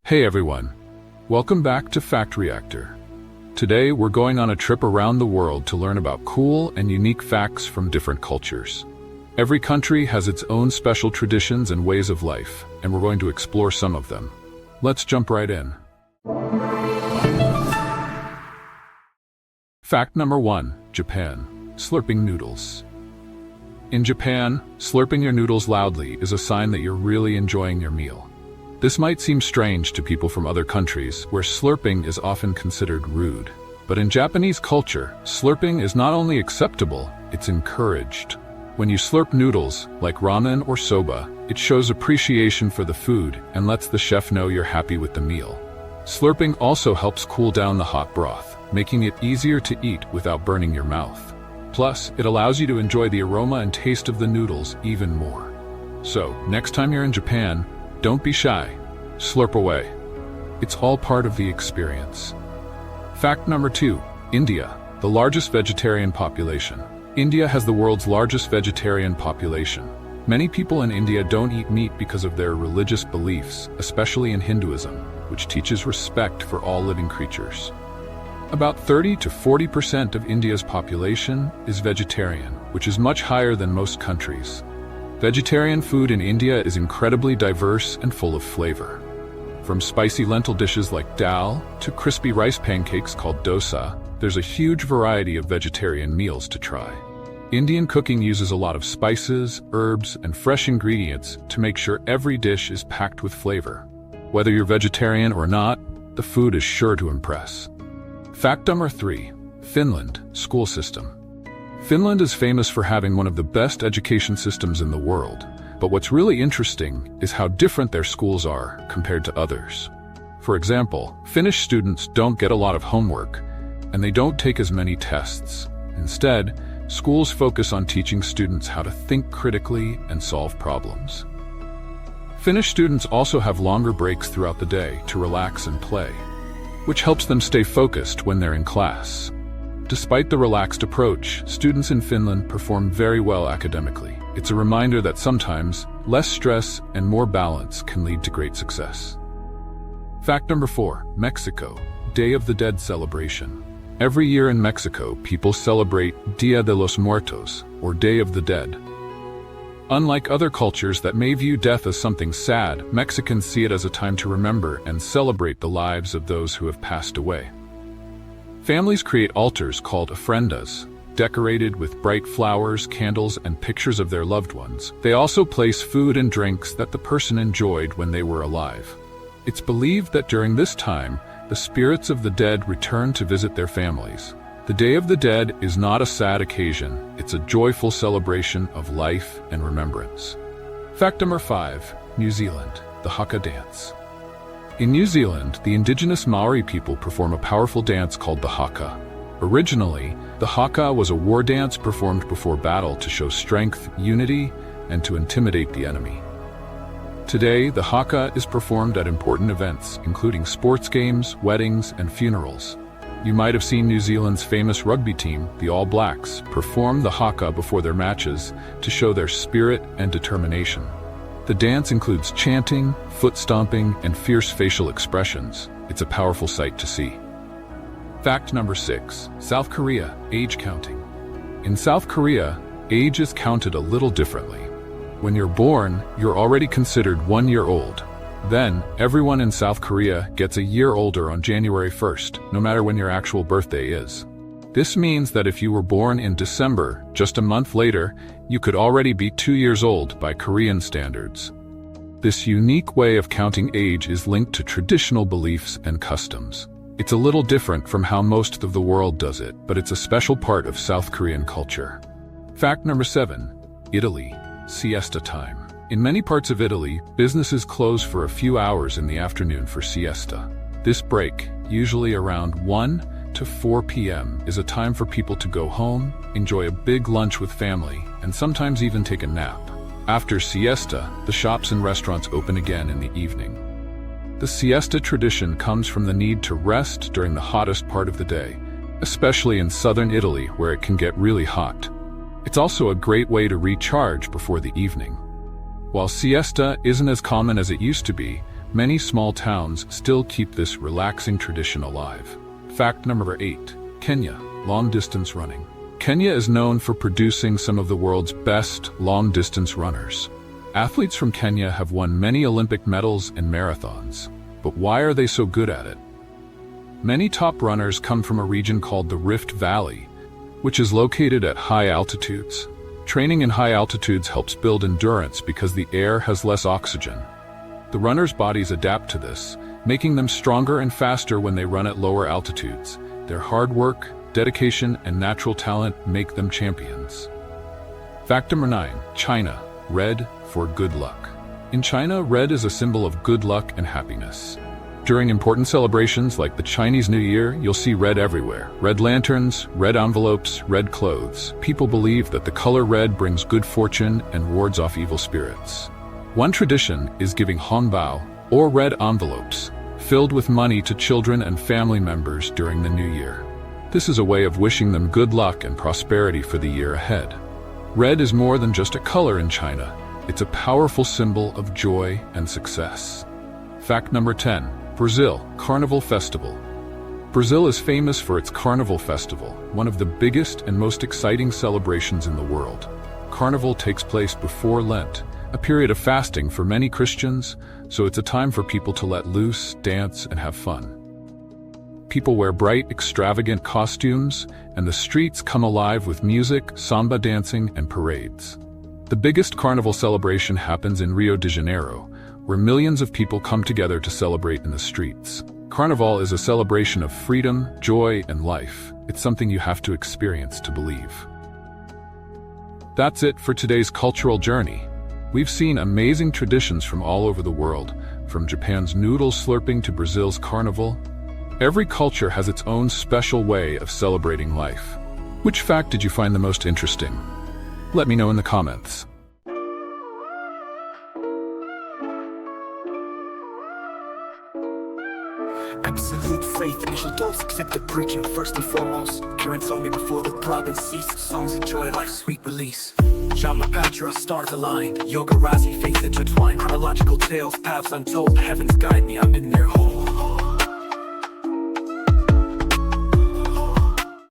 Hey everyone, welcome back to Fact Reactor. Today we're going on a trip around the world to learn about cool and unique facts from different cultures. Every country has its own special traditions and ways of life, and we're going to explore some of them. Let's jump right in. Fact number 1, Japan, slurping noodles. In Japan, slurping your noodles loudly is a sign that you're really enjoying your meal. This might seem strange to people from other countries, where slurping is often considered rude. But in Japanese culture, slurping is not only acceptable, it's encouraged. When you slurp noodles, like ramen or soba, it shows appreciation for the food and lets the chef know you're happy with the meal. Slurping also helps cool down the hot broth, making it easier to eat without burning your mouth. Plus, it allows you to enjoy the aroma and taste of the noodles even more. So, next time you're in Japan, don't be shy. Slurp away. It's all part of the experience. Fact number 2, India, the largest vegetarian population. India has the world's largest vegetarian population. Many people in India don't eat meat because of their religious beliefs, especially in Hinduism, which teaches respect for all living creatures. About 30 to 40% of India's population is vegetarian, which is much higher than most countries. Vegetarian food in India is incredibly diverse and full of flavor. From spicy lentil dishes like dal to crispy rice pancakes called dosa, there's a huge variety of vegetarian meals to try. Indian cooking uses a lot of spices, herbs, and fresh ingredients to make sure every dish is packed with flavor. Whether you're vegetarian or not, the food is sure to impress. Fact number 3, Finland, school system. Finland is famous for having one of the best education systems in the world, but what's really interesting is how different their schools are compared to others. For example, Finnish students don't get a lot of homework, and they don't take as many tests. Instead, schools focus on teaching students how to think critically and solve problems. Finnish students also have longer breaks throughout the day to relax and play, which helps them stay focused when they're in class. Despite the relaxed approach, students in Finland perform very well academically. It's a reminder that sometimes less stress and more balance can lead to great success. Fact number 4, Mexico, Day of the Dead celebration. Every year in Mexico, people celebrate Dia de los Muertos, or Day of the Dead. Unlike other cultures that may view death as something sad, Mexicans see it as a time to remember and celebrate the lives of those who have passed away. Families create altars called ofrendas, decorated with bright flowers, candles, and pictures of their loved ones. They also place food and drinks that the person enjoyed when they were alive. It's believed that during this time, the spirits of the dead return to visit their families. The Day of the Dead is not a sad occasion, it's a joyful celebration of life and remembrance. Fact number 5, New Zealand, the haka dance. In New Zealand, the indigenous Maori people perform a powerful dance called the haka. Originally, the haka was a war dance performed before battle to show strength, unity, and to intimidate the enemy. Today, the haka is performed at important events, including sports games, weddings, and funerals. You might have seen New Zealand's famous rugby team, the All Blacks, perform the haka before their matches to show their spirit and determination. The dance includes chanting, foot stomping, and fierce facial expressions. It's a powerful sight to see. Fact number 6, South Korea, age counting. In South Korea, age is counted a little differently. When you're born, you're already considered 1 year old. Then, everyone in South Korea gets a year older on January 1st, no matter when your actual birthday is. This means that if you were born in December, just a month later, you could already be 2 years old by Korean standards. This unique way of counting age is linked to traditional beliefs and customs. It's a little different from how most of the world does it, but it's a special part of South Korean culture. Fact number 7, Italy, siesta time. In many parts of Italy, businesses close for a few hours in the afternoon for siesta. This break, usually around 1 to 4 p.m., is a time for people to go home, enjoy a big lunch with family, and sometimes even take a nap. After siesta, the shops and restaurants open again in the evening. The siesta tradition comes from the need to rest during the hottest part of the day, especially in southern Italy where it can get really hot. It's also a great way to recharge before the evening. While siesta isn't as common as it used to be, Many small towns still keep this relaxing tradition alive. Fact number 8. Kenya, long-distance running. Kenya is known for producing some of the world's best long-distance runners. Athletes from Kenya have won many Olympic medals in marathons. But why are they so good at it? Many top runners come from a region called the Rift Valley, which is located at high altitudes. Training in high altitudes helps build endurance because the air has less oxygen. The runners' bodies adapt to this, making them stronger and faster when they run at lower altitudes. Their hard work, dedication, and natural talent make them champions. Fact number 9. China, red for good luck. In China, red is a symbol of good luck and happiness. During important celebrations like the Chinese New Year, you'll see red everywhere. Red lanterns, red envelopes, red clothes. People believe that the color red brings good fortune and wards off evil spirits. One tradition is giving hongbao, or red envelopes, filled with money to children and family members during the new year. This is a way of wishing them good luck and prosperity for the year ahead. Red is more than just a color in China. It's a powerful symbol of joy and success. Fact number 10. Brazil, Carnival Festival. Brazil is famous for its Carnival Festival, one of the biggest and most exciting celebrations in the world. Carnival takes place before Lent, a period of fasting for many Christians, so it's a time for people to let loose, dance, and have fun. People wear bright, extravagant costumes, and the streets come alive with music, samba dancing, and parades. The biggest carnival celebration happens in Rio de Janeiro, where millions of people come together to celebrate in the streets. Carnival is a celebration of freedom, joy, and life. It's something you have to experience to believe. That's it for today's cultural journey. We've seen amazing traditions from all over the world, from Japan's noodle slurping to Brazil's carnival. Every culture has its own special way of celebrating life. Which fact did you find the most interesting? Let me know in the comments. Absolute faith, initial dose, accepted preaching first and foremost. Parents told me before the problem ceased. Songs enjoy life's sweet release. Shama Patra, stars aligned. Yoga, Razi, faith intertwined. Chronological tales, paths untold. Heavens guide me, I'm in their hole.